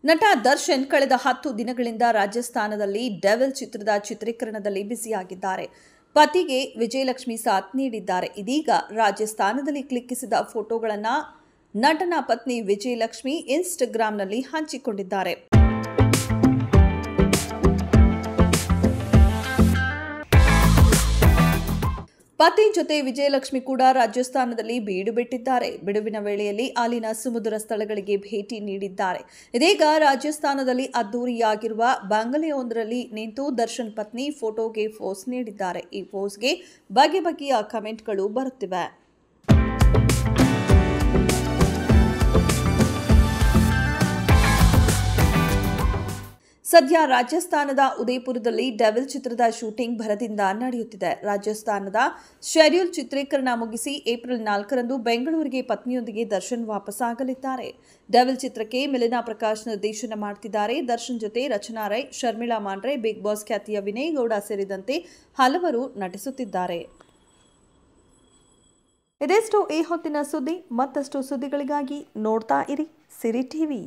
ನಟ ದರ್ಶನ್ ಕಳೆದ 10 ದಿನಗಳಿಂದ ರಾಜಸ್ಥಾನದಲ್ಲಿ ಡೆವಿಲ್ ಚಿತ್ರದ ಚಿತ್ರೀಕರಣದಲ್ಲಿ ಬ್ಯುಸಿಯಾಗಿದ್ದಾರೆ. ಪತಿಗೆ ವಿಜಯಲಕ್ಷ್ಮಿ ಸಾಥ್ ನೀಡಿದ್ದಾರೆ. ಇದೀಗ ರಾಜಸ್ಥಾನದಲ್ಲಿ ಕ್ಲಿಕ್ಕಿಸಿದ ಫೋಟೋಗಳನ್ನು ನಟನ ಪತ್ನಿ ವಿಜಯಲಕ್ಷ್ಮಿ ಇನ್ಸ್ಟಾಗ್ರಾಂನಲ್ಲಿ ಹಂಚಿಕೊಂಡಿದ್ದಾರೆ. ಪತಿ ಜೊತೆ ವಿಜಯಲಕ್ಷ್ಮಿ ಕೂಡ ರಾಜಸ್ಥಾನದಲ್ಲಿ ಬೀಡು ಬಿಟ್ಟಿದ್ದಾರೆ. ಬಿಡುವಿನ ವೇಳೆಯಲ್ಲಿ ಅಲ್ಲಿನ ಸಮುದ್ರ ಸ್ಥಳಗಳಿಗೆ ಭೇಟಿ ನೀಡಿದ್ದಾರೆ. ಇದೀಗ ರಾಜಸ್ಥಾನದಲ್ಲಿ ಅದ್ದೂರಿಯಾಗಿರುವ ಬಂಗಲೆಯೊಂದರಲ್ಲಿ ನಿಂತು ದರ್ಶನ್ ಪತ್ನಿ ಫೋಟೋಗೆ ಪೋಸ್ ನೀಡಿದ್ದಾರೆ. ಈ ಪೋಸ್ಗೆ ಬಗೆ ಬಗೆಯ ಕಮೆಂಟ್ಗಳು ಬರುತ್ತಿವೆ. ಸದ್ಯ ರಾಜಸ್ಥಾನದ ಉದಯಪುರದಲ್ಲಿ ಡೆವಿಲ್ ಚಿತ್ರದ ಶೂಟಿಂಗ್ ಭರದಿಂದ ನಡೆಯುತ್ತಿದೆ. ರಾಜಸ್ಥಾನದ ಶೆಡ್ಯೂಲ್ ಚಿತ್ರೀಕರಣ ಮುಗಿಸಿ ಏಪ್ರಿಲ್ 4ರಂದು ಬೆಂಗಳೂರಿಗೆ ಪತ್ನಿಯೊಂದಿಗೆ ದರ್ಶನ್ ವಾಪಸ್ಸಾಗಲಿದ್ದಾರೆ. ಡೆವಿಲ್ ಚಿತ್ರಕ್ಕೆ ಮಿಲನಾ ಪ್ರಕಾಶ್ ನಿರ್ದೇಶನ ಮಾಡುತ್ತಿದ್ದಾರೆ. ದರ್ಶನ್ ಜೊತೆ ರಚನಾ ರೈ, ಶರ್ಮಿಳಾ ಮಾಂಡ್ರೆ, ಬಿಗ್ ಬಾಸ್ ಖ್ಯಾತಿಯ ವಿನಯ್ ಗೌಡ ಸೇರಿದಂತೆ ಹಲವರು ನಟಿಸುತ್ತಿದ್ದಾರೆ. ಇದೆಷ್ಟು ಈ ಹೊತ್ತಿನ ಸುದ್ದಿ. ಮತ್ತಷ್ಟು ಸುದ್ದಿಗಳಿಗಾಗಿ ನೋಡ್ತಾ ಇರಿ ಸಿರಿ ಟಿವಿ.